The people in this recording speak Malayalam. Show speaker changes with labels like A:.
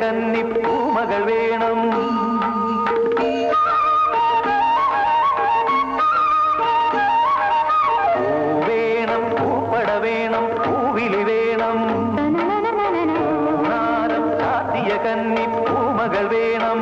A: കന്നി പൂമകൾ വേണം പൂവേണം പൂപ്പട വേണം പൂവിളി വേണം നാരം ചാത്തിയ കന്നി പൂമകൾ വേണം